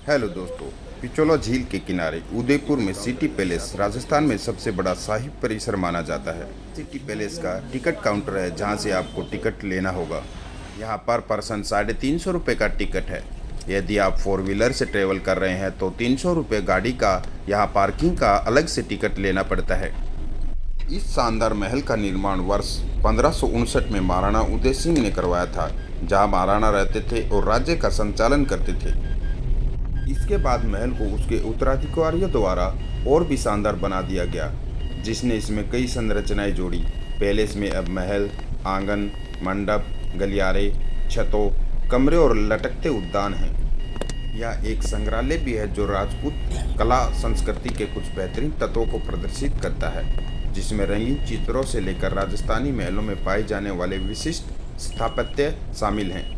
Hello दोस्तों, पिचोला झील के किनारे उदयपुर में सिटी पैलेस राजस्थान में सबसे बड़ा शाही परिसर माना जाता है। सिटी पैलेस का टिकट काउंटर है जहां से आपको टिकट लेना होगा। यहां पर पर्सन 350 रुपये का टिकट है। यदि आप 4 व्हीलर से ट्रेवल कर रहे हैं तो 300 रुपये गाड़ी का, यहाँ पार्किंग का अलग से टिकट लेना पड़ता है। इस शानदार महल का निर्माण वर्ष 1559 में महाराणा उदय सिंह ने करवाया था, जहां महाराणा रहते थे और राज्य का संचालन करते थे। इसके बाद महल को उसके उत्तराधिकारियों द्वारा और भी शानदार बना दिया गया, जिसने इसमें कई संरचनाएं जोड़ी। पैलेस में अब महल, आंगन, मंडप, गलियारे, छतों, कमरे और लटकते उद्यान हैं। यह एक संग्रहालय भी है जो राजपूत कला संस्कृति के कुछ बेहतरीन तत्वों को प्रदर्शित करता है, जिसमें रंगीन चित्रों से लेकर राजस्थानी महलों में पाए जाने वाले विशिष्ट स्थापत्य शामिल हैं।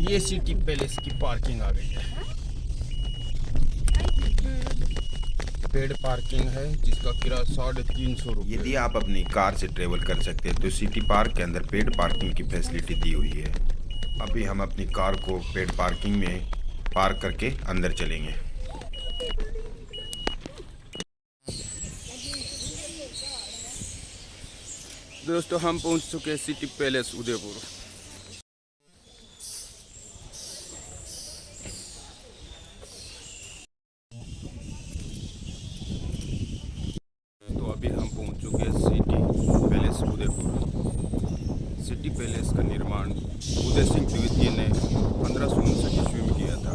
ये सिटी पैलेस की पार्किंग आ गई है। पेड पार्किंग है जिसका किराया 350 रुपये। यदि आप अपनी कार से ट्रेवल कर सकते हैं तो सिटी पार्क के अंदर पेड पार्किंग की फैसिलिटी दी हुई है। अभी हम अपनी कार को पेड पार्किंग में पार्क करके अंदर चलेंगे। दोस्तों, हम पहुंच चुके हैं सिटी पैलेस उदयपुर। तो अभी हम पहुंच चुके हैं city palace Udaipur. City palace का निर्माण उदय सिंह द्वितीय ने 1559 ईस्वी में किया था।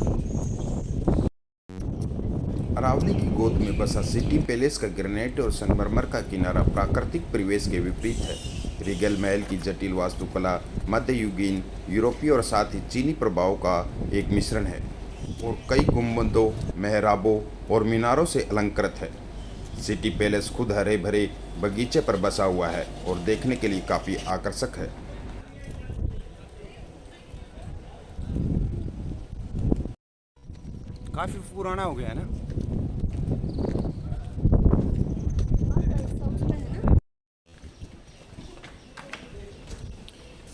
अरावली की गोद में बसा सिटी पैलेस का ग्रेनाइट और संगमरमर का किनारा प्राकृतिक परिवेश के विपरीत है। रिगल महल की जटिल वास्तुकला मध्ययुगीन, यूरोपीय और साथ ही चीनी प्रभाव का एक मिश्रण है और कई गुंबदों, मेहराबों और मीनारों से अलंकृत है। सिटी पैलेस खुद हरे भरे बगीचे पर बसा हुआ है और देखने के लिए काफ़ी आकर्षक है। काफ़ी पुराना हो गया है ना।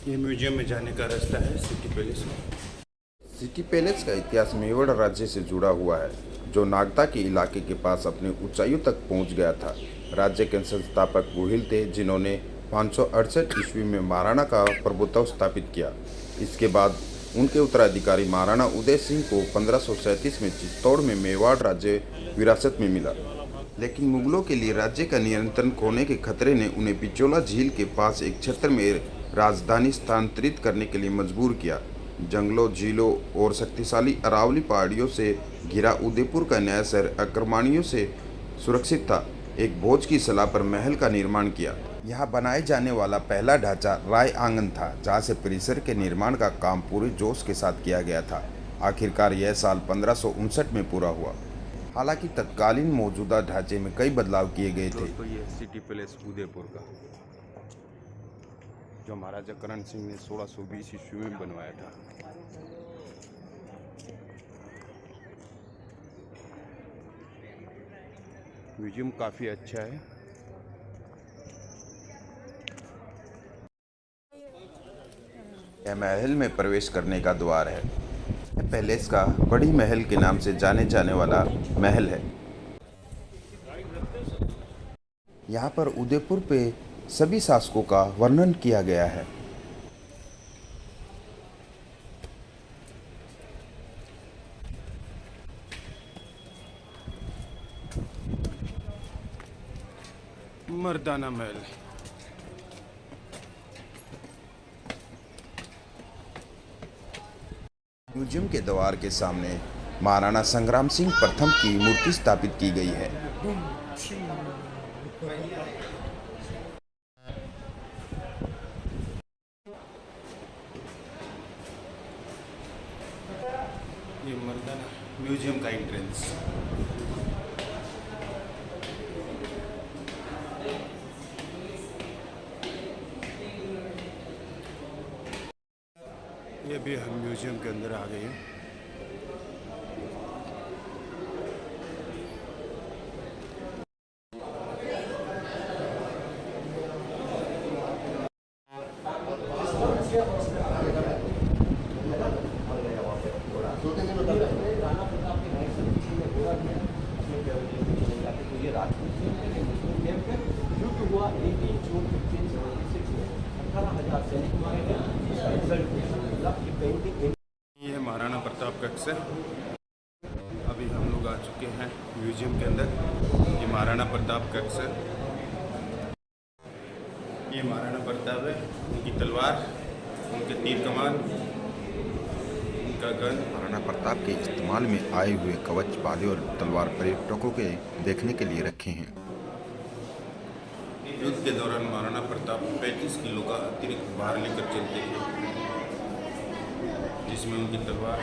ये म्यूजियम में जाने का रास्ता है सिटी पैलेस में। सिटी पैलेस का इतिहास मेवाड़ राज्य से जुड़ा हुआ है, जो नागदा के इलाके के पास अपने ऊंचाइयों तक पहुंच गया था। राज्य के संस्थापक गोहिल थे, जिन्होंने 568 ईस्वी में महाराणा का प्रभुत्व स्थापित किया। इसके बाद उनके उत्तराधिकारी महाराणा उदय सिंह को 1537 में चित्तौड़ में मेवाड़ राज्य विरासत में मिला। लेकिन मुगलों के लिए राज्य का नियंत्रण खोने के खतरे ने उन्हें पिचोला झील के पास एक क्षेत्र में राजधानी स्थानांतरित करने के लिए मजबूर किया। जंगलों, झीलों और शक्तिशाली अरावली पहाड़ियों से घिरा उदयपुर का नया शहर आक्रमणियों से सुरक्षित था। एक भोज की सलाह पर महल का निर्माण किया। यहाँ बनाए जाने वाला पहला ढांचा राय आंगन था, जहाँ से परिसर के निर्माण का काम पूरे जोश के साथ किया गया था। आखिरकार यह साल 1559 में पूरा हुआ। हालांकि तत्कालीन मौजूदा ढांचे में कई बदलाव किए गए थे। तो ये सिटी पैलेस उदयपुर का, जो महाराजा करण सिंह ने 1620 ईस्वी में बनवाया था। म्यूजियम काफ़ी अच्छा है। यह महल में प्रवेश करने का द्वार है। यह पैलेस का बड़ी महल के नाम से जाने जाने वाला महल है। यहाँ पर उदयपुर पे सभी शासकों का वर्णन किया गया है। मर्दाना महल। म्यूजियम के द्वार के सामने महाराणा संग्राम सिंह प्रथम की मूर्ति स्थापित की गई है। ये मर्दाना म्यूजियम का एंट्रेंस। ये भी हम म्यूजियम के अंदर आ गए हैं। तो ये राजपूत कैंप है, युद्ध हुआ 18 जून 1576 में। 18,000 सैनिक मारे गए। इसका रिजल्ट मिला कि पेंटिंग ये है महाराणा प्रताप कक्ष है। अभी हम लोग आ चुके हैं म्यूजियम के अंदर। ये महाराणा प्रताप कक्ष है। ये महाराणा प्रताप है, उनकी तलवार, उनके तीर कमान, उनका गन। महाराणा प्रताप के इस्तेमाल में आए हुए कवच, भाले और तलवार पर्यटकों के देखने के लिए रखे हैं। युद्ध के दौरान महाराणा प्रताप 35 किलो का अतिरिक्त भार लेकर चलते थे, जिसमें उनकी तलवार,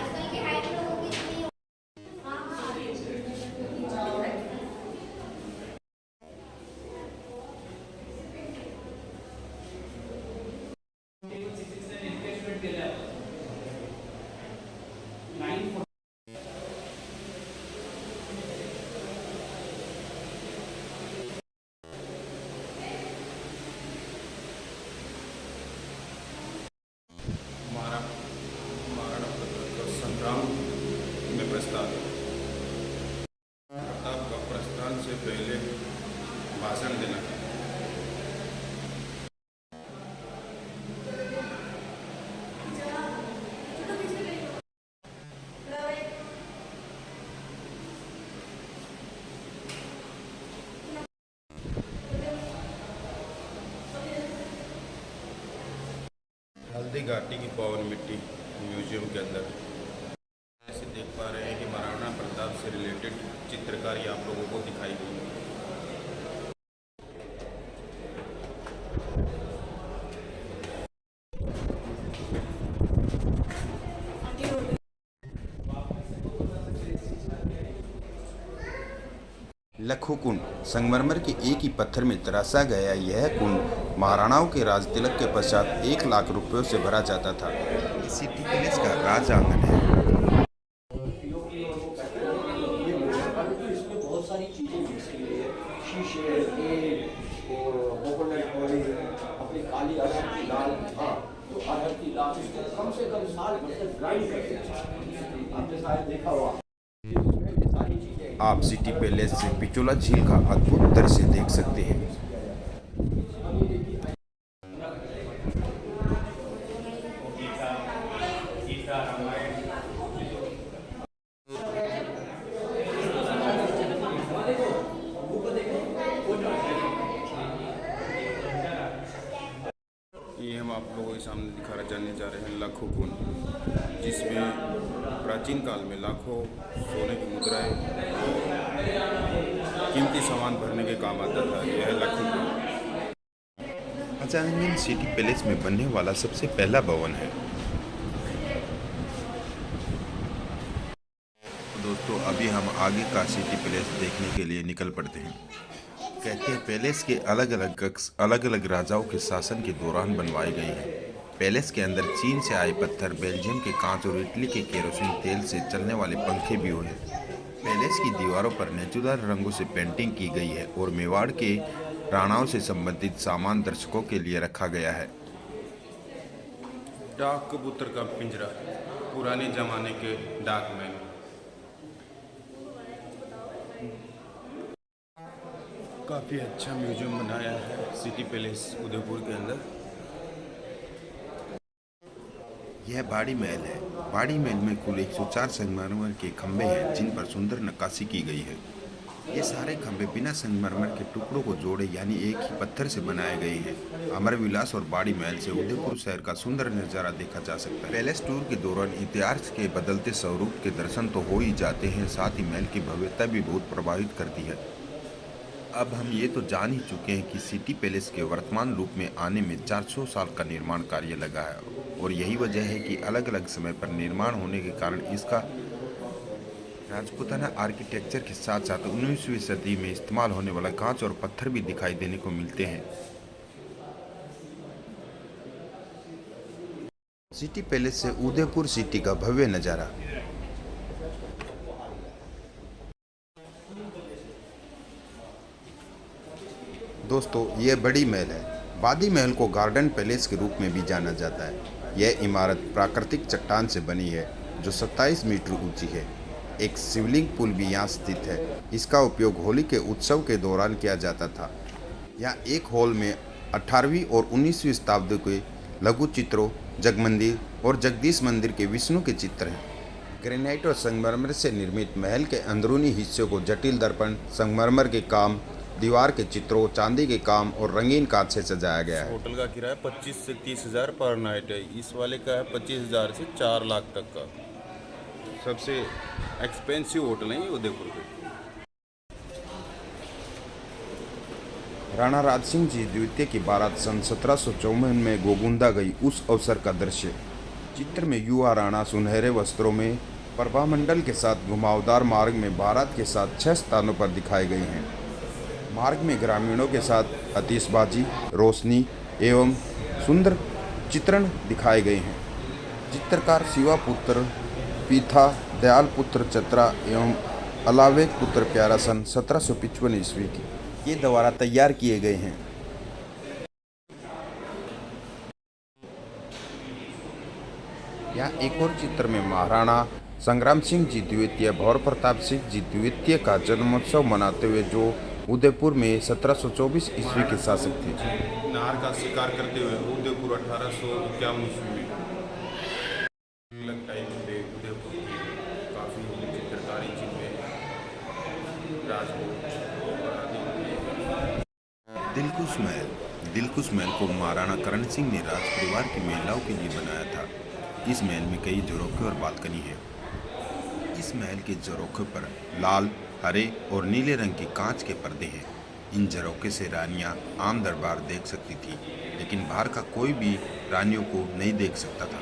महाराणा प्रताप का संग्राम में प्रस्ताव। प्रताप का प्रस्थान से पहले भाषण देना। हल्दी घाटी की पावन मिट्टी म्यूजियम के अंदर ऐसे देख पा रहे हैं कि महाराणा प्रताप से रिलेटेड चित्रकारी आप लोगों को दिखाई गई है। लखो कुंड, संगमरमर के एक ही पत्थर में तराशा गया यह कुंड महाराणाओं के राज तिलक के पश्चात 1 लाख रुपयों से भरा जाता था। सिटी पैलेस का राज आंगन है। इसमें बहुत सारी चीजें मिक्स की गई है, शीशे, तेल और कोकोनट ऑयल, अपनी काली अरहर की दाल। हाँ, तो अरहर की दाल इसको कम से कम साल भर तक ग्राइंड करते हैं। आपने शायद देखा होगा। आप सिटी पैलेस से पिचोला झील का अद्भुत दृश्य देख सकते हैं। ये हम आप लोगों के सामने दिखाना जाने जा रहे हैं लाखों कुंड, जिसमें प्राचीन काल में लाखों सोने की मुद्राएं और कीमती सामान भरने के काम आता था। यह है लाखों कुंड। अचानक सिटी पैलेस में बनने वाला सबसे पहला भवन है। दोस्तों, अभी हम आगे का सिटी पैलेस देखने के लिए निकल पड़ते हैं। कहते हैं पैलेस के अलग अलग कक्ष अलग अलग राजाओं के शासन के दौरान बनवाए गए हैं। पैलेस के अंदर चीन से आए पत्थर, बेल्जियम के कांच और इटली के केरोसिन तेल से चलने वाले पंखे भी हुए। पैलेस की दीवारों पर नेचुरल रंगों से पेंटिंग की गई है और मेवाड़ के राणाओं से संबंधित सामान दर्शकों के लिए रखा गया है। डाक कबूतर का पिंजरा, पुराने जमाने के डाकमैन। काफ़ी अच्छा म्यूजियम बनाया है सिटी पैलेस उदयपुर के अंदर। यह बाड़ी महल है। बाड़ी महल में कुल 104 संगमरमर के खंभे हैं जिन पर सुंदर नक्काशी की गई है। ये सारे खंभे बिना संगमरमर के टुकड़ों को जोड़े यानी एक ही पत्थर से बनाए गए हैं। अमर विलास और बाड़ी महल से उदयपुर शहर का सुंदर नज़ारा देखा जा सकता है। पैलेस टूर के दौरान इतिहास के बदलते स्वरूप के दर्शन तो हो ही जाते हैं, साथ ही महल की भव्यता भी बहुत प्रभावित करती है। अब हम ये तो जान ही चुके हैं कि सिटी पैलेस के वर्तमान रूप में आने में 400 साल का निर्माण कार्य लगा है और यही वजह है कि अलग अलग समय पर निर्माण होने के कारण इसका राजपूताना आर्किटेक्चर के साथ साथ 19वीं सदी में इस्तेमाल होने वाला कांच और पत्थर भी दिखाई देने को मिलते हैं। सिटी पैलेस से उदयपुर सिटी का भव्य नज़ारा। दोस्तों, यह बड़ी महल है। बादी महल को गार्डन पैलेस के रूप में भी जाना जाता है। यह इमारत प्राकृतिक चट्टान से बनी है जो 27 मीटर ऊंची है। एक शिवलिंग पुल भी यहाँ स्थित है। इसका उपयोग होली के उत्सव के दौरान किया जाता था। यहाँ एक हॉल में 18वीं और 19वीं शताब्दी के लघु चित्रों, जगमंदिर और जगदीश मंदिर के विष्णु के चित्र हैं। ग्रेनाइट और संगमरमर से निर्मित महल के अंदरूनी हिस्सों को जटिल दर्पण, संगमरमर के काम, दीवार के चित्रों, चांदी के काम और रंगीन कांच से सजाया गया है। होटल का किराया 25 से 30 हज़ार पर नाइट है। इस वाले का है 25,000 से 4 लाख तक का। सबसे एक्सपेंसिव होटल है ये उदयपुर के। राणा राज सिंह जी द्वितीय की बारात सन 1754 में गोगुंदा गई उस अवसर का दृश्य। चित्र में युवा राणा सुनहरे वस्त्रों में प्रभामंडल के साथ घुमावदार मार्ग में बारात के साथ 6 स्थानों पर दिखाए गए हैं। मार्ग में ग्रामीणों के साथ आतिशबाजी, रोशनी एवं सुंदर चित्रण दिखाए गए हैं। चित्रकार शिवा पुत्र पीथा, दयाल पुत्र चतरा एवं अलावेक पुत्र प्यारा सन 1755 ईस्वी की ये द्वारा तैयार किए गए हैं। यहाँ एक और चित्र में महाराणा संग्राम सिंह जी द्वितीय, भौर प्रताप सिंह जी द्वितीय का जन्मोत्सव मनाते हुए जो उदयपुर में 1724 ईस्वी के शासक थे। नार का शिकार करते हुए उदयपुर 1851 ईस्वी में अलग टाइम पे उदयपुर की काफ़ी चित्रकारी चीज़ें राजकोट और आदि। दिलकुश महल को महाराणा करण सिंह ने राज परिवार की महिलाओं के लिए बनाया था। इस महल में कई झरोखे और बालकनी है। इस महल के झरोखे पर लाल, हरे और नीले रंग के कांच के पर्दे हैं। इन झरोखे से रानियां आम दरबार देख सकती थी, लेकिन बाहर का कोई भी रानियों को नहीं देख सकता था।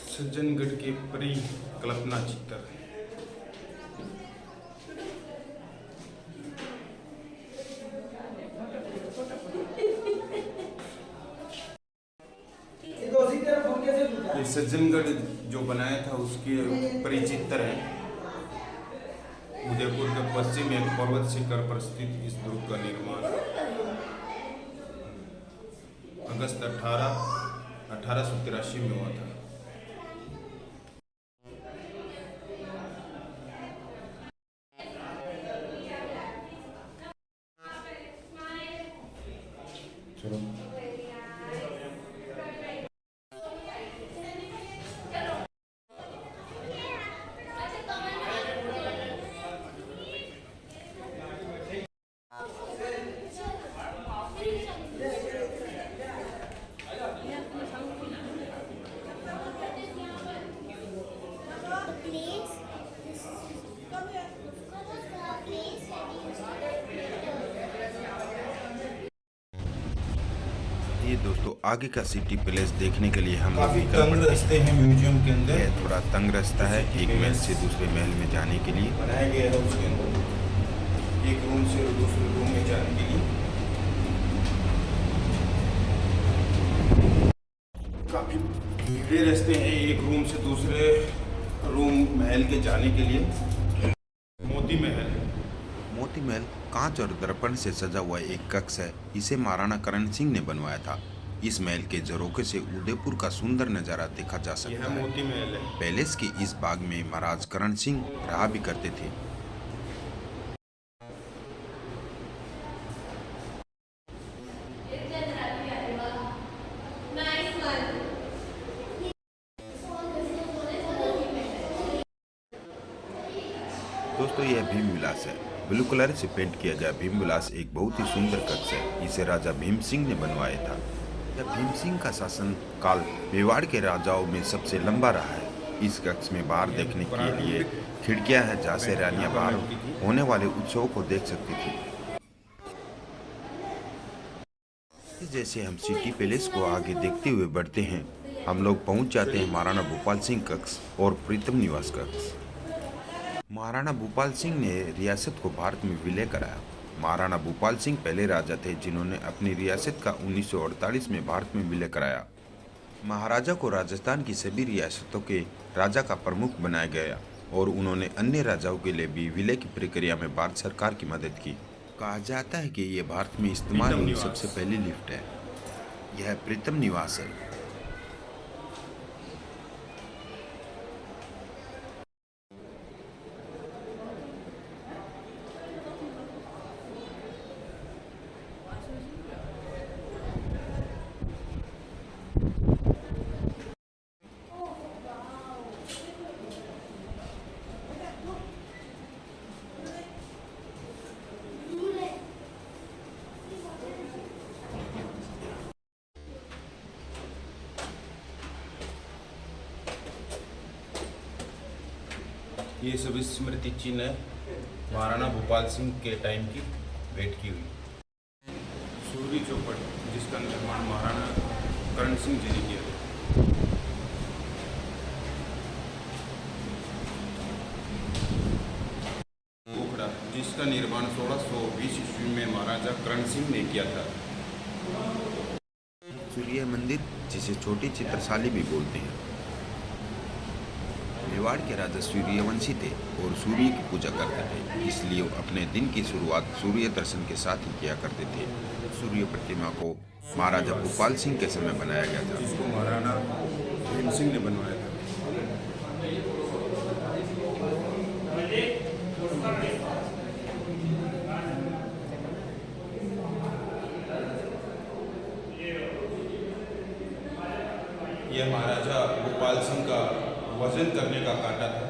सज्जनगढ़ के परिकल्पना चित्र। ये सज्जनगढ़ जो बनाया था उसके परिचित्र है। उदयपुर के पश्चिम एक पर्वत शिखर पर स्थित इस दुर्ग का निर्माण अगस्त 1883 में हुआ था। चलो ये दोस्तों आगे का सिटी पैलेस देखने के लिए हम लोग काफी निकल तंग पड़ते रास्ते हैं म्यूजियम के अंदर। हैं। यह थोड़ा तंग रास्ता है एक महल से दूसरे महल में जाने के लिए। बनाया गया है उसके अंदर। एक रूम से दूसरे रूम में जाने के लिए काफ़ी भीड़े रास्ते हैं। एक रूम से दूसरे रूम महल के जाने के लिए। मोती महल, मोती महल कांच और दर्पण से सजा हुआ एक कक्ष है। इसे महाराणा करण सिंह ने बनवाया था। इस महल के झरोखे से उदयपुर का सुंदर नजारा देखा जा यह सकता है। मोती महल है। पैलेस के इस बाग में महाराज करण सिंह रहा भी करते थे। दोस्तों, यह भीम विलास है। ब्लू कलर से पेंट किया गया भीम विलास एक बहुत ही सुंदर कक्ष है। इसे राजा भीम सिंह ने बनवाया था। यह भीम सिंह का शासन काल मेवाड़ के राजाओं में सबसे लंबा रहा है। इस कक्ष में बाहर देखने के लिए खिड़कियां हैं, जहाँ से रानियां बाहर होने वाले उत्सवों को देख सकती थी। जैसे हम सिटी पैलेस को आगे देखते हुए बढ़ते हैं, हम लोग पहुंच जाते हैं महाराणा भूपाल सिंह कक्ष और प्रीतम निवास कक्ष। महाराणा भूपाल सिंह ने रियासत को भारत में विलय कराया। महाराणा भूपाल सिंह पहले राजा थे जिन्होंने अपनी रियासत का 1948 में भारत में विलय कराया। महाराजा को राजस्थान की सभी रियासतों के राजा का प्रमुख बनाया गया और उन्होंने अन्य राजाओं के लिए भी विलय की प्रक्रिया में भारत सरकार की मदद की। कहा जाता है कि ये भारत में इस्तेमाल हुई सबसे पहली लिफ्ट है। यह प्रीतम निवास है। ये सभी स्मृति चिन्ह है महाराणा भूपाल सिंह के टाइम की भेंट की हुई। सूर्य चौपट, जिसका निर्माण महाराणा करण सिंह जी ने किया था। पोखड़ा, जिसका निर्माण 1620 ईस्वी में महाराजा करण सिंह ने किया था। सूर्य मंदिर, जिसे छोटी चित्रशाली भी बोलते हैं। मेवाड़ के राजा सूर्यवंशी थे और सूर्य की पूजा करते थे, इसलिए वो अपने दिन की शुरुआत सूर्य दर्शन के साथ ही किया करते थे। सूर्य प्रतिमा को महाराजा भूपाल सिंह के समय बनाया गया था। जिसको महाराणा भीम सिंह ने बनवाया था। यह महाराजा भूपाल सिंह का वजन करने का कांटा था।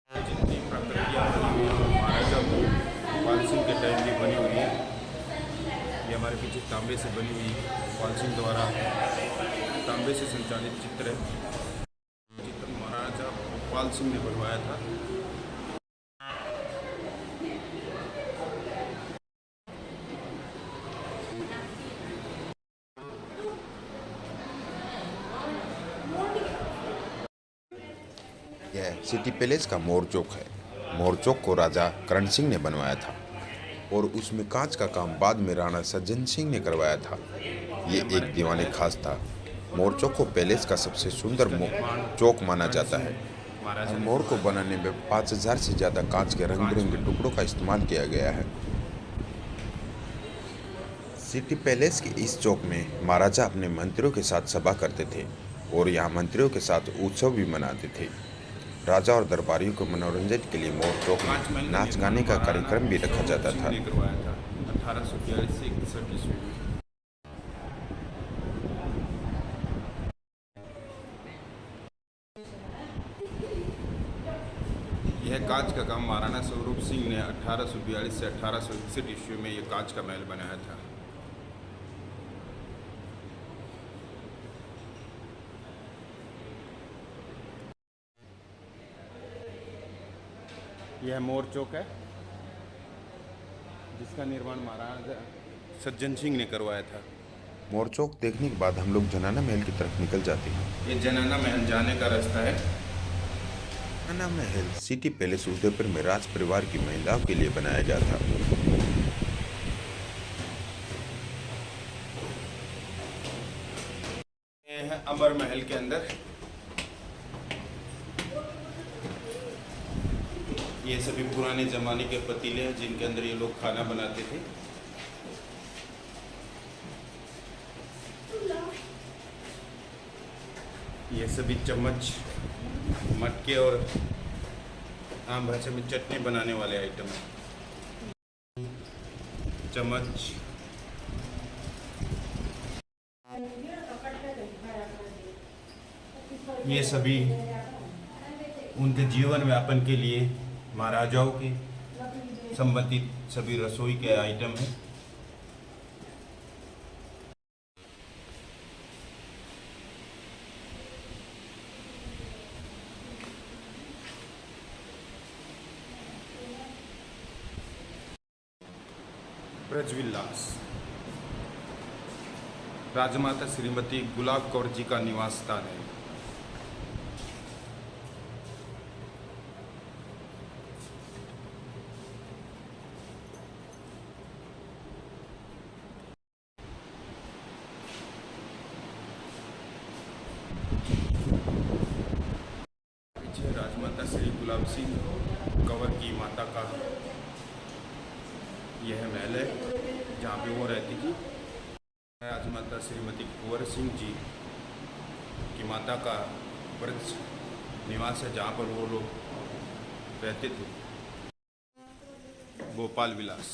जितनी प्रक्रिया महाराजा भूपाल सिंह के टाइम की बनी हुई है, ये हमारे पीछे तांबे से बनी हुई भूपाल सिंह द्वारा तांबे से संचालित चित्र है। चित्र महाराजा भूपाल सिंह ने बनवाया था। यह सिटी पैलेस का मोर चौक है। मोर चौक को राजा करण सिंह ने बनवाया था और उसमें कांच का काम बाद में राणा सज्जन सिंह ने करवाया था। ये एक दीवाने खास था। मोर चौक को पैलेस का सबसे सुंदर चौक माना जाता है। और मोर को बनाने में 5000 से ज़्यादा कांच के रंग बिरंगे टुकड़ों का इस्तेमाल किया गया है। सिटी पैलेस के इस चौक में महाराजा अपने मंत्रियों के साथ सभा करते थे और यहाँ मंत्रियों के साथ उत्सव भी मनाते थे। राजा और दरबारियों को मनोरंजन के लिए मोर चौक में नाच गाने का कार्यक्रम भी रखा जाता था। 1842 से 61 ईस्वी में। यह कांच का काम महाराणा स्वरूप सिंह ने 1842 से 1861 ईस्वी में यह कांच का महल बनाया था। यह मोर चौक है, जिसका निर्माण महाराजा सज्जन सिंह ने करवाया था। मोर चौक देखने के बाद हम लोग जनाना महल की तरफ निकल जाते हैं। ये जनाना महल जाने का रास्ता है। जनाना महल सिटी पैलेस उदयपुर में राज परिवार की महिलाओं के लिए बनाया गया था। ये है अमर महल के अंदर। ये सभी पुराने जमाने के पतीले हैं जिनके अंदर ये लोग खाना बनाते थे। ये सभी चम्मच, मटके और आम भाषा में चटनी बनाने वाले आइटम हैं। चम्मच, ये सभी उनके जीवन व्यापन के लिए महाराजाओं के संबंधित सभी रसोई के आइटम हैं। ब्रजविलास राजमाता श्रीमती गुलाब कौर जी का निवास स्थान है। पीछे राजमाता श्री गुलाब सिंह कंवर की माता का यह महल है जहाँ पे वो रहती थी। राजमाता श्रीमती कुंवर सिंह जी की माता का ब्रज निवास है जहाँ पर वो लोग रहते थे। गोपाल विलास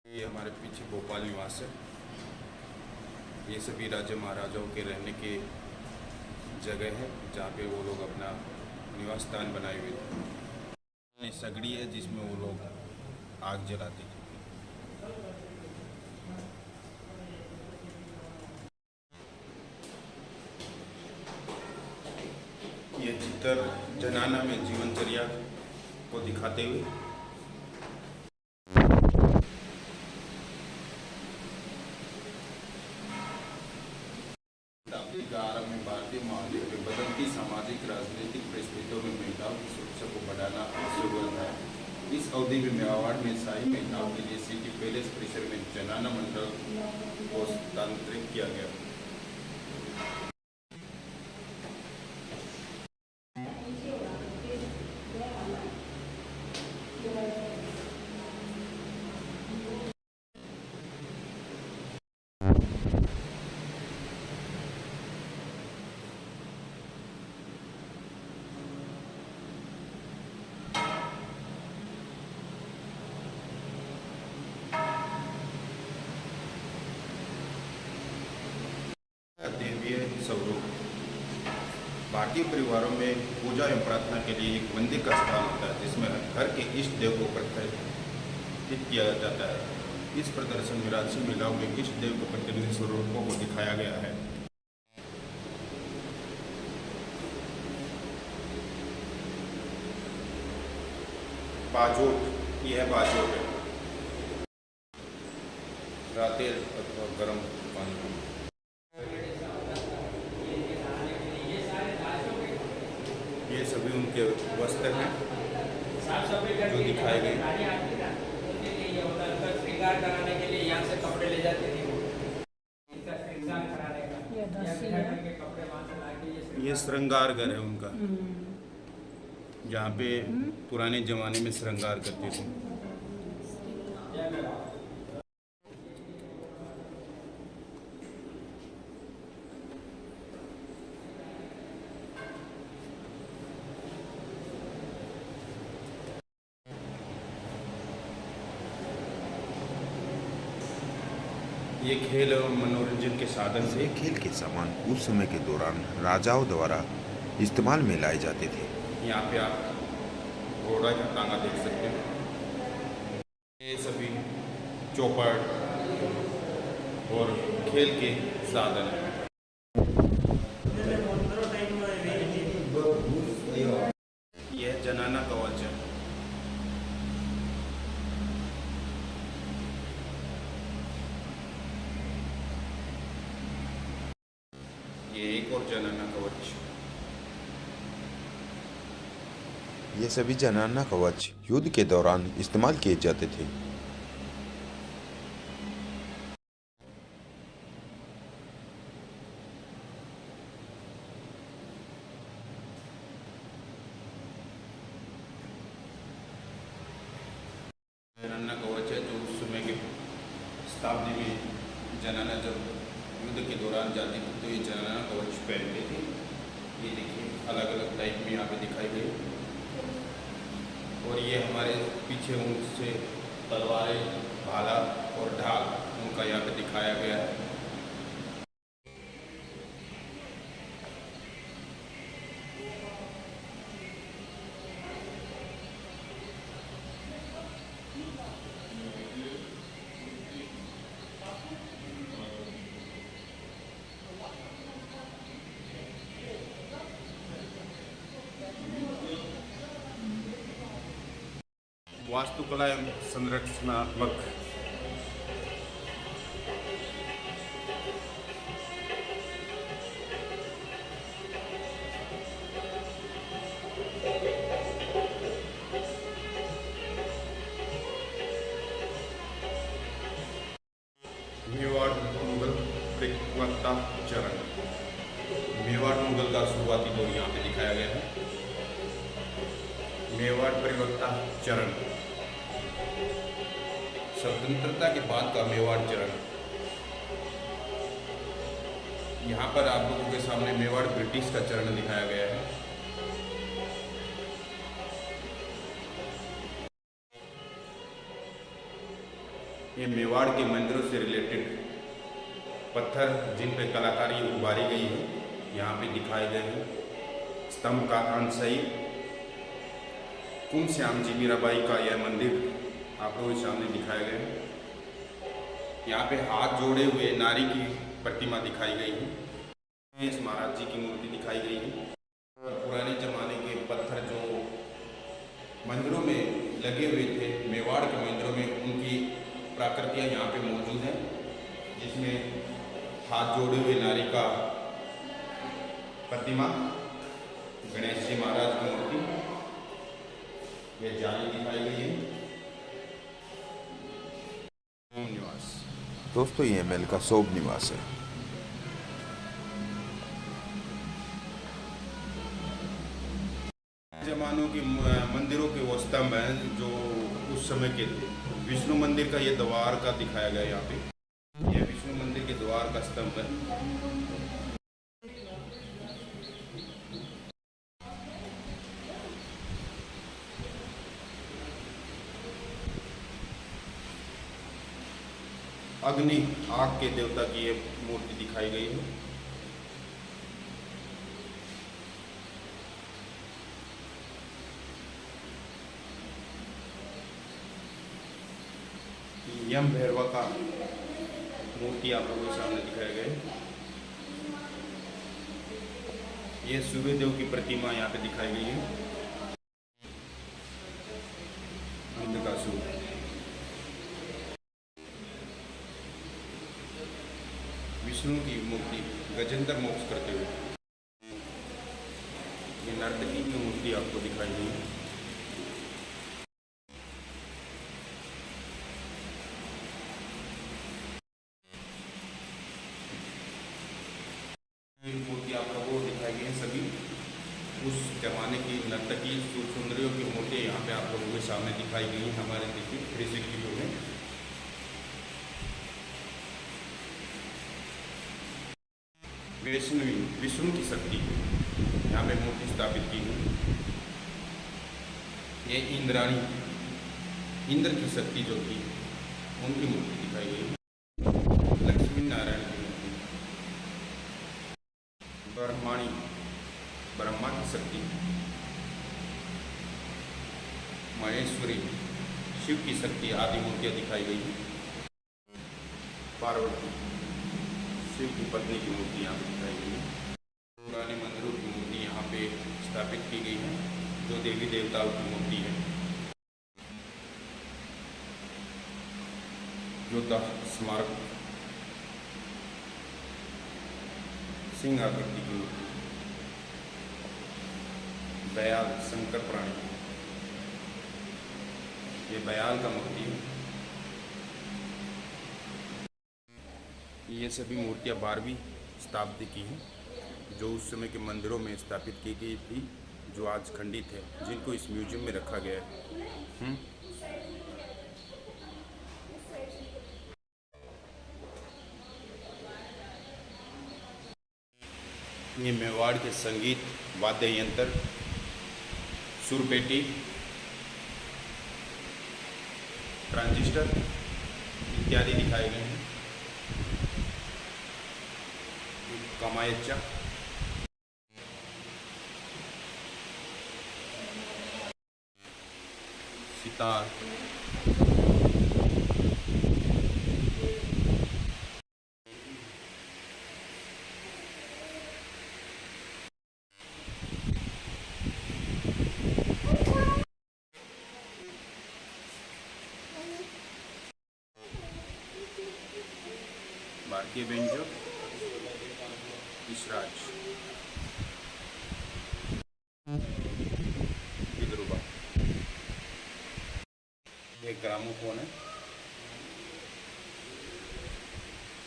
ये हमारे पीछे भोपाल निवास है। ये सभी राजा महाराजाओं के रहने के जगह है जहाँ पे वो लोग अपना निवास स्थान बनाए हुए थे। ये सगड़ी है जिसमें वो लोग आग जलाते थे। ये चित्र जनाना में जीवनचर्या को दिखाते हुए आरंभ में भारतीय माहौल में बदलती सामाजिक राजनीतिक परिस्थितियों में महिलाओं की सुरक्षा को बढ़ाना आवश्यक था। इस अवधि में मेवाड़ में शाही महिलाओं के लिए सिटी पैलेस परिसर में जनाना मंडल को स्थानांतरित किया गया। देवीय स्वरूप भारतीय परिवारों में पूजा एवं प्रार्थना के लिए एक मंदिर का स्थान होता है जिसमें घर के इष्ट देव को प्रतिष्ठित किया जाता है। इस प्रदर्शन में राजसी महिलाओं के इष्ट देव के प्रतिनिधि स्वरूपों को दिखाया गया है। बाजोट, यह बाजोट है। रातें अथवा गर्म पानी। ये सभी उनके वस्त्र हैं जो दिखाए गए। श्रृंगार कराने के लिए यहाँ से कपड़े ले जाते थे। ये श्रृंगार घर है उनका जहाँ पे पुराने जमाने में श्रृंगार करते थे। ये खेल एवं मनोरंजन के साधन ये से खेल के सामान उस समय के दौरान राजाओं द्वारा इस्तेमाल में लाए जाते थे। यहाँ पे आप घोड़ा का टांगा देख सकते हो। ये सभी चौपड़ और खेल के साधन हैं। जनाना कवच है। ये एक और जनाना कवच। ये सभी जनाना कवच युद्ध के दौरान इस्तेमाल किए जाते थे। जनाना कवच है जो उस समय के शताब्दी में जनाना जब युद्ध के दौरान जाती थी तो ये जनाना कवच पहनते थे। ये देखिए अलग अलग टाइप में यहाँ पे दिखाई गई। और ये हमारे पीछे उनसे तलवारें, भाला और ढाल उनका यहाँ पे दिखाया गया है। वास्तुकला एवं संरचनात्मक मेवाड़ मुगल परिपक्वता चरण। मेवाड़ मुगल का शुरुआती दौर यहाँ पे दिखाया गया है। मेवाड़ परिपक्वता चरण, स्वतंत्रता के बाद का मेवाड़ चरण। यहाँ पर आप लोगों के सामने मेवाड़ ब्रिटिश का चरण दिखाया गया है। ये मेवाड़ के मंदिरों से रिलेटेड पत्थर जिन पे कलाकारी उभारी गई है यहाँ पे दिखाए गए हैं। स्तंभ का अंश सहित कुम श्याम जी मीराबाई का यह मंदिर आप लोगों के सामने दिखाया गया है। यहाँ पे हाथ जोड़े हुए नारी की प्रतिमा दिखाई गई है। इस महाराज जी की मूर्ति दिखाई गई है। पुराने जमाने के पत्थर जो मंदिरों में लगे हुए थे, मेवाड़ के मंदिरों में, उनकी प्राकृतियाँ यहाँ पे मौजूद हैं, जिसमें हाथ जोड़े हुए नारी का प्रतिमा, गणेश जी महाराज की मूर्ति, ये जाली दिखाई गई है। निवास दोस्तों ये महल का शोभ निवास है। जमानों के मंदिरों के वो स्तंभ हैं जो उस समय के थे। विष्णु मंदिर का ये द्वार का दिखाया गया यहाँ पे। ये विष्णु मंदिर के द्वार का स्तंभ है। अग्नि, आग के देवता की ये मूर्ति दिखाई गई है। यम भैरवा का मूर्ति आप लोगों के सामने दिखाया गया है। ये सूर्यदेव की प्रतिमा यहाँ पे दिखाई गई है। अंधकासुर, विष्णु की मूर्ति गजेंद्र मोक्ष करते हुए, ये नर्तकी की मूर्ति आपको दिखाई गई है। मूर्ति आप लोगों को दिखाई गई है। सभी उस जमाने की नर्तकी सुंदरियों की मूर्तियाँ यहाँ पे आप लोगों के सामने दिखाई गई हैं। हमारे देखिए 360 व्यू में विष्णु की शक्ति यहाँ पे मूर्ति स्थापित की है। ये इंद्राणी, इंद्र की शक्ति जो थी उनकी मूर्ति दिखाई गई है। लक्ष्मी नारायण की मूर्ति, ब्रह्माणी, ब्रह्मा की शक्ति, महेश्वरी, शिव की शक्ति आदि मूर्तियाँ दिखाई गई हैं। पार्वती, शिव की पत्नी की मूर्ति यहाँ पे दिखाई गई है। पुराने मंदिरों की मूर्ति यहाँ पे स्थापित की गई है। जो देवी देवताओं की मूर्ति है। योद्धा स्मारक सिंह आकृति की मूर्ति, बयाल शंकर प्राणी, ये बयाल का मूर्ति है। ये सभी मूर्तियाँ 12वीं शताब्दी की हैं, जो उस समय के मंदिरों में स्थापित की गई थी, जो आज खंडित है, जिनको इस म्यूजियम में रखा गया है। ये मेवाड़ के संगीत वाद्य यंत्र, सुरपेटी, ट्रांजिस्टर इत्यादि दिखाए गए हैं। कमायचा, सितार, भारतीय व्यंजन, इसराज, विद्रुबा, ये ग्रामोफोन है,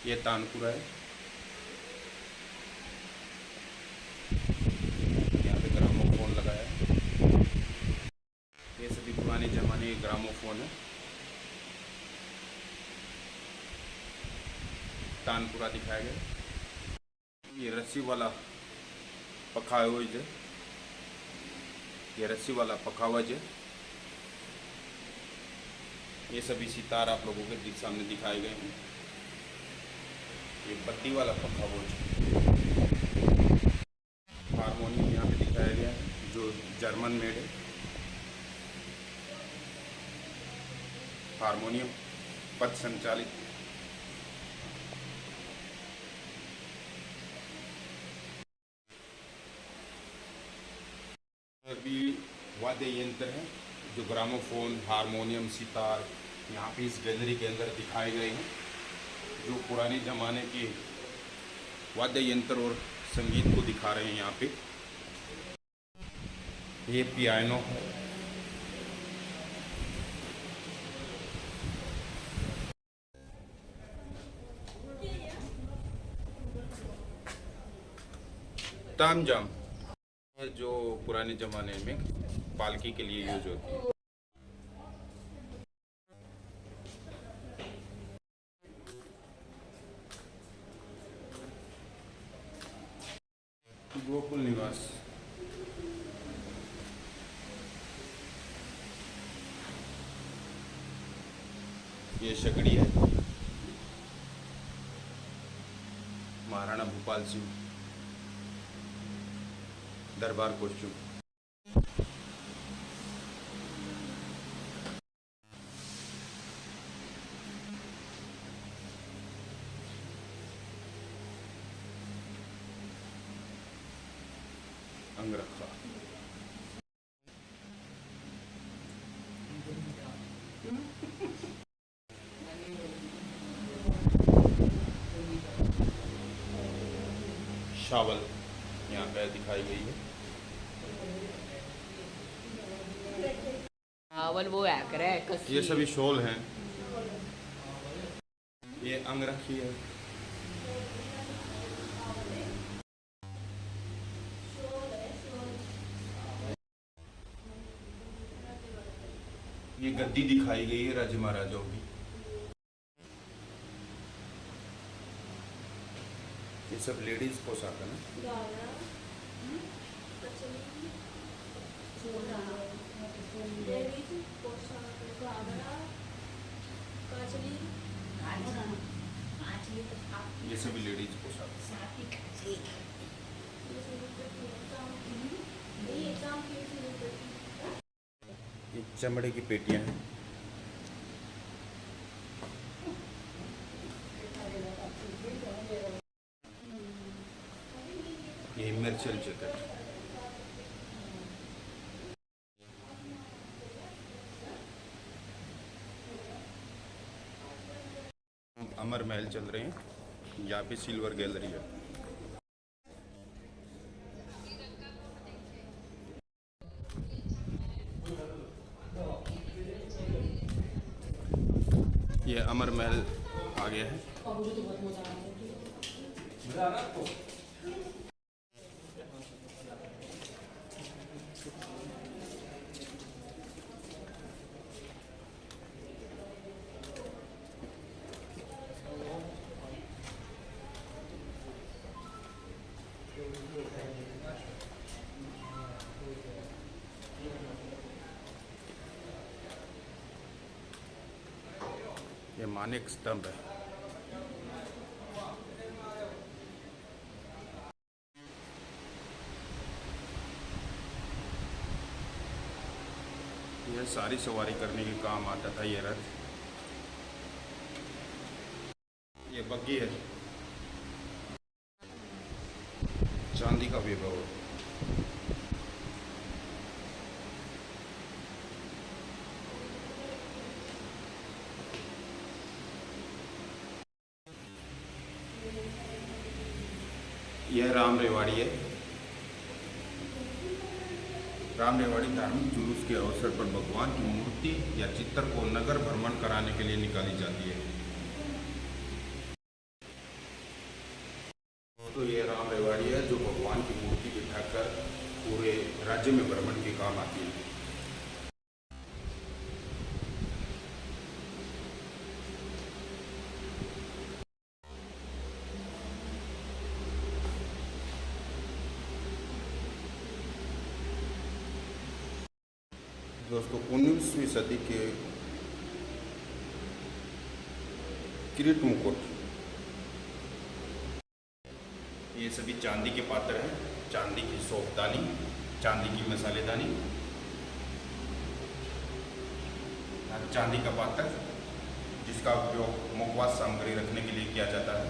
ये तानपुरा है, यहाँ पे ग्रामोफोन लगाया है। ये सभी पुराने जमाने के ग्रामोफोन है। तानपुरा दिखाया गया। ये रस्सी वाला पखावज है, ये रस्सी वाला पखावज है। ये सभी सितार आप लोगों के सामने दिखाए गए हैं। ये बत्ती वाला पखावज है। हारमोनियम यहाँ पे दिखाया गया है, जो जर्मन मेड है। हारमोनियम पथ संचालित। सभी वाद्य यंत्र हैं, जो ग्रामोफोन, हारमोनियम, सितार यहाँ पे इस गैलरी के अंदर दिखाए गए हैं, जो पुराने ज़माने के वाद्य यंत्र और संगीत को दिखा रहे हैं। यहाँ पे ये पियानो है, तामझाम, जो पुराने ज़माने में पालकी के लिए यूज होती है। गोकुल निवास, ये शकड़ी है, महाराणा भूपाल सिंह दरबार कॉस्ट्यूम। अंगरखा, शावल यहाँ पे दिखाई गई है। चावल वो है करे ये सभी शॉल हैं। ये अंगरखी है। ये गद्दी दिखाई गई है राजा महाराजाओं की। ये सब लेडीज पोशाक है ना। ये सभी लेडीज पोशाक। ये चमड़े की पेटियां हैं। ये मिर्चल जैकेट। अमर महल चल रहे हैं। यहाँ पे सिल्वर गैलरी है। ये अमर महल आ गया है। ये मानेक स्तंभ है। यह सारी सवारी करने के काम आता था ये रथ। ये बग्गी है, चांदी का वैभव है। यह राम रेवाड़ी है। राम रेवाड़ी धार्मिक जुलूस के अवसर पर भगवान की मूर्ति या चित्र को नगर भ्रमण कराने के लिए निकाली जाती है। तो ये राम रेवाड़ी है जो भगवान की मूर्ति बिठाकर पूरे राज्य में भ्रमण के काम आती है। दोस्तों 19वीं सदी के किरीट मुकुट, ये सभी चांदी के पात्र हैं। चांदी की सोपदानी, चांदी की मसालेदानी, चांदी का पात्र जिसका उपयोग मुखवास सामग्री रखने के लिए किया जाता है।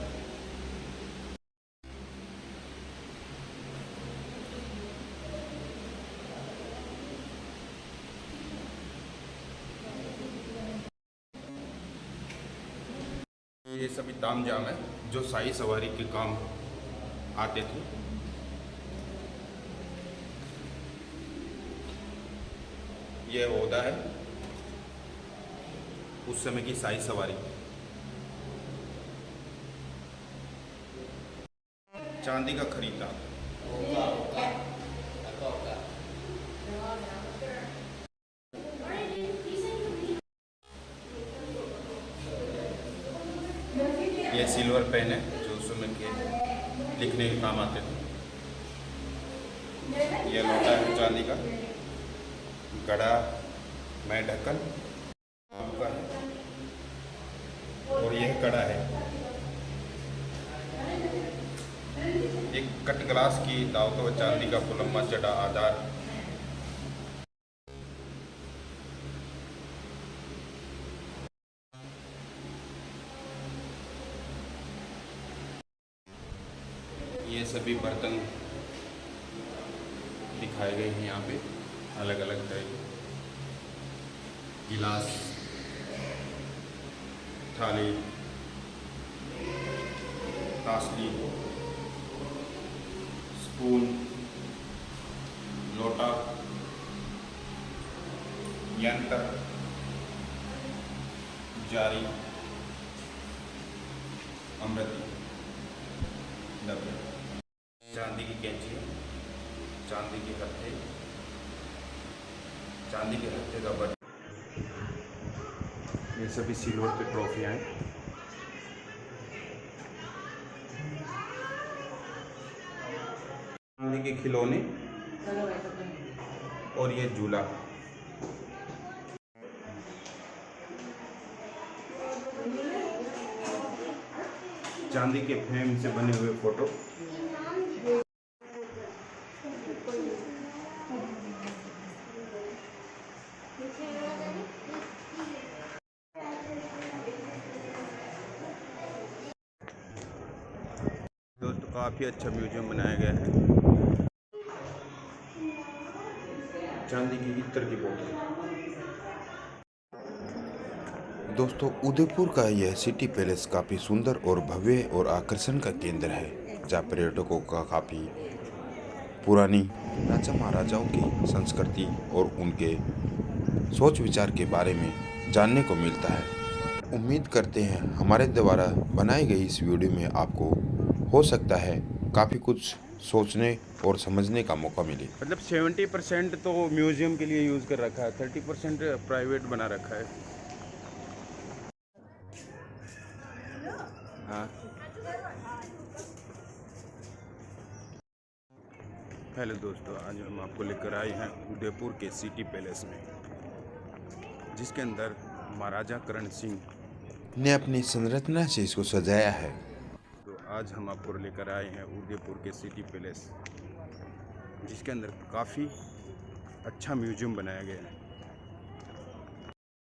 ये सभी तामझाम है जो शाही सवारी के काम आते थे। यह ओहदा है उस समय की शाही सवारी। चांदी का खरीदा, ये सिल्वर पेन है जो उस समय के लिखने के काम आते थे। यह लोटा है चांदी का। गड़ा में ढक्कन का है और यह कड़ा है। एक कट ग्लास की दावत व चांदी का पुलम्मा चढ़ा आधार। ये सभी बर्तन दिखाए गए हैं यहाँ पे, अलग अलग तरह के गिलास, थाली, तासली, स्पून, लोटा, यंत्र, जारी, अमृति, डब्बे, चांदी की कैंची, चांदी के हत्थे, चांदी के हत्थे का बटन। ये सभी सिल्वर की ट्रॉफियाँ हैं। चांदी के खिलौने और ये झूला। चांदी के फ्रेम से बने हुए फोटो। दोस्तों काफ़ी अच्छा म्यूजियम बनाया गया है। चांदी की इत्र की बोतल, दोस्तों, उदयपुर का यह सिटी पैलेस काफ़ी सुंदर और भव्य और आकर्षण का केंद्र है, जहाँ पर्यटकों का काफ़ी पुरानी राजा महाराजाओं की संस्कृति और उनके सोच विचार के बारे में जानने को मिलता है। उम्मीद करते हैं हमारे द्वारा बनाई गई इस वीडियो में आपको हो सकता है काफ़ी कुछ सोचने और समझने का मौका मिले। मतलब 70% तो म्यूजियम के लिए यूज़ कर रखा है, 30% प्राइवेट बना रखा है। हाँ, हेलो दोस्तों, आज हम आपको लेकर आए हैं उदयपुर के सिटी पैलेस में, जिसके अंदर महाराजा करण सिंह। ने अपनी संरचना से इसको सजाया है। तो आज हम आपको लेकर आए हैं उदयपुर के सिटी पैलेस, जिसके अंदर काफ़ी अच्छा म्यूजियम बनाया गया है।